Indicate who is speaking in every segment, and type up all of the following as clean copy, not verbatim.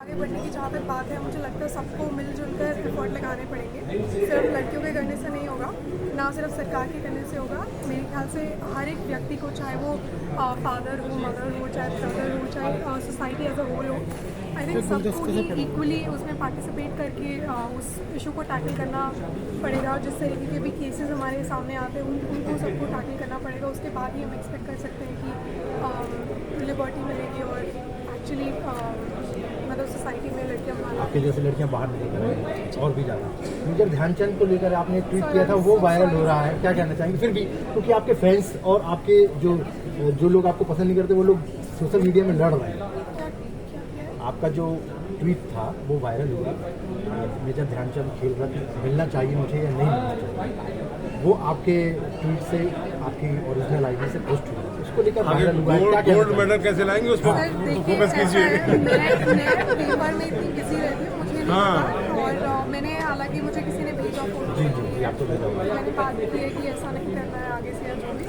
Speaker 1: आगे बढ़ने की जहाँ तक बात है, मुझे लगता है सबको मिलजुल कर एफर्ट लगाने पड़ेंगे। सिर्फ लड़कियों के करने से नहीं होगा, ना सिर्फ सरकार के करने से होगा। मेरे ख्याल से हर एक व्यक्ति को, चाहे वो फादर हो, मदर हो, चाहे ब्रदर हो, चाहे सोसाइटी एज अ होल हो, आई थिंक सबको ही इक्वली उसमें पार्टिसिपेट करके उस इशू को टैकल करना पड़ेगा। जिस तरीके के भी केसेस हमारे सामने आते हैं उनको सबको टैकल करना पड़ेगा। उसके बाद ही हम एक्सपेक्ट कर सकते हैं कि लिबर्टी मिलेगी और एक्चुअली मतलब सोसाइटी में लड़कियां
Speaker 2: आपके जैसे लड़कियां बाहर निकल कर आएंगी और भी ज़्यादा। मेजर ध्यानचंद को लेकर आपने एक ट्वीट किया था, वो वायरल हो रहा है, क्या कहना चाहेंगे? फिर भी क्योंकि आपके फैंस और आपके जो लोग आपको पसंद नहीं करते वो लोग सोशल मीडिया में लड़ रहे हैं। आपका जो ट्वीट था वो वायरल हुआ, मेजर ध्यानचंद खेल रत्न मिलना चाहिए मुझे या नहीं मिलना चाहिए, वो आपके ट्वीट से आपकी ओरिजिनल आईडी से पोस्ट हुआ, उसको लेकर वायरल हुआ है।
Speaker 3: गोल्ड मेडल कैसे लाएंगे उस पर फोकस कीजिए।
Speaker 1: पेपर में इतनी बिजी रहती हूँ, मुझे नहीं पता। और मैंने हालांकि मुझे किसी ने भेजा फोटो,
Speaker 2: जी आप तो
Speaker 1: मैंने बात की है कि ऐसा नहीं करना है आगे से या जो भी।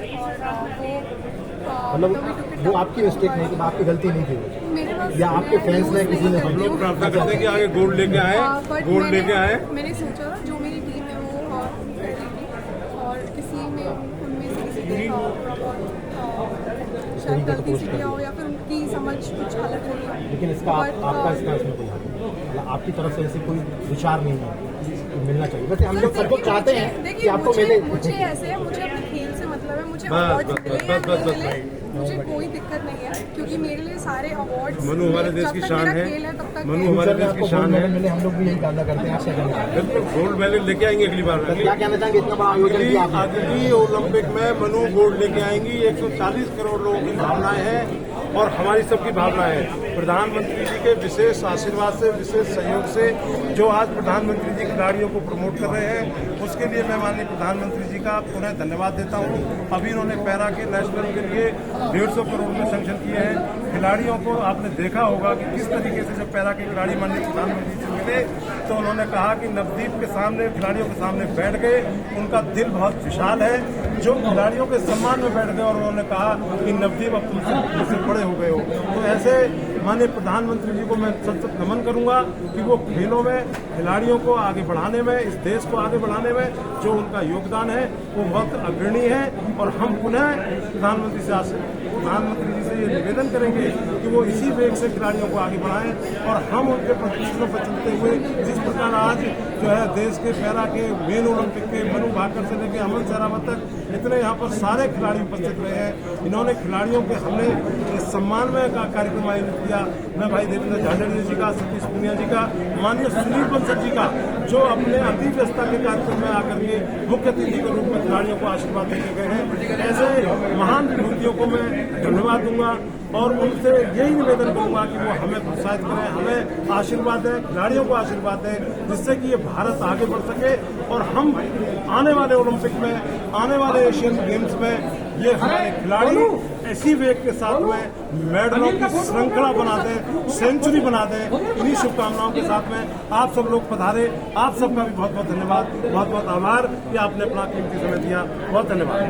Speaker 1: और
Speaker 2: मतलब वो आपकी मिस्टेक नहीं, कि आपकी गलती नहीं थी
Speaker 1: मेरे पास
Speaker 2: या आपके फैंस ने किसी ने?
Speaker 3: हम लोग प्रार्थना करते हैं कि आगे गोल्ड लेके आए, गोल्ड लेके आए।
Speaker 1: मैंने सोचा जो मेरी टीम है वो कर लेगी और किसी में उनमें से किसी ने शायद गलती से किया हो या फिर उनकी समझ कुछ अलग हो।
Speaker 2: लेकिन इसका आपका इसमें कोई हक नहीं, मतलब आपकी तरफ से ऐसे कोई विचार नहीं है कि मिलना चाहिए। वैसे हम लोग सबको चाहते हैं कि आपको मिले।
Speaker 1: मुझे ऐसे मुझे अपने खेल से मतलब है, मुझे अवार्ड मिले या नहीं मिले मुझे कोई दिक्कत नहीं है, क्योंकि मेरे लिए सारे अवार्ड्स
Speaker 3: मनु हमारे देश की शान है, मनु हमारे देश की शान है।
Speaker 2: हम लोग भी यही कामना करते हैं। आपसे
Speaker 3: बिल्कुल गोल्ड मेडल लेके आएंगे अगली बार।
Speaker 2: क्या कहना चाहेंगे? इतना बड़ा आयोजन किया आपने।
Speaker 3: अगली ओलंपिक में मनु गोल्ड लेके आएंगी। 140 करोड़ लोगों की भावनाएं हैं और हमारी सबकी भावनाएं हैं। प्रधानमंत्री जी के विशेष आशीर्वाद से, विशेष सहयोग से जो आज प्रधानमंत्री जी खिलाड़ियों को प्रमोट कर रहे हैं, उसके लिए मैं माननीय प्रधानमंत्री जी का पुनः धन्यवाद देता हूं। अभी इन्होंने पैरा के नेशनल के लिए 150 करोड़ में सैंक्शन किए हैं। खिलाड़ियों को आपने देखा होगा कि किस तरीके से जब पैरा के खिलाड़ी माननीय प्रधानमंत्री जी से मिले तो उन्होंने कहा कि नवदीप के सामने, खिलाड़ियों के सामने बैठ गए। उनका दिल बहुत विशाल है, जो खिलाड़ियों के सम्मान में बैठ गए और उन्होंने कहा कि नवदीप अब तुमसे बड़े हो गए हो। तो ऐसे माननीय प्रधानमंत्री जी को मैं सतत नमन करूंगा कि वो खेलों में खिलाड़ियों को आगे बढ़ाने में, इस देश को आगे बढ़ाने में जो उनका योगदान है वो बहुत अग्रणी है। और हम पुनः प्रधानमंत्री जी से ये निवेदन करेंगे कि वो इसी वेग से खिलाड़ियों को आगे बढ़ाएं और हम उनके प्रदर्शनों पर चलते हुए जिस प्रकार आज जो है देश के पैरा के मेन ओलंपिक के मनु भाकर से लेकर अमन सहरावत तक इतने यहाँ पर सारे खिलाड़ी उपस्थित रहे हैं। इन्होंने खिलाड़ियों के हमने सम्मान में का कार्यक्रम आयोजित किया। मैं भाई देवेंद्र झाझड़िया जी का, सतीश पूनिया जी का, माननीय सुनील बंसल जी का, जो अपने अति व्यस्तता के कार्यक्रम में आकर के मुख्य अतिथि के रूप में खिलाड़ियों को आशीर्वाद देके गए हैं। ऐसे महान विभूतियों को मैं धन्यवाद दूंगा और उनसे यही निवेदन करूंगा कि वो हमें प्रोत्साहित करें, हमें आशीर्वाद दें, खिलाड़ियों को आशीर्वाद दें, जिससे कि ये भारत आगे बढ़ सके और हम आने वाले ओलंपिक में, आने वाले एशियन गेम्स में ये हमारे खिलाड़ी ऐसी वेग के साथ में मेडलों की श्रृंखला बना दें, सेंचुरी बना दें। इन्हीं शुभकामनाओं के साथ में आप सब लोग पधारे। आप सबका भी बहुत बहुत धन्यवाद, बहुत बहुत आभार कि आपने अपना कीमती समय दिया। बहुत धन्यवाद।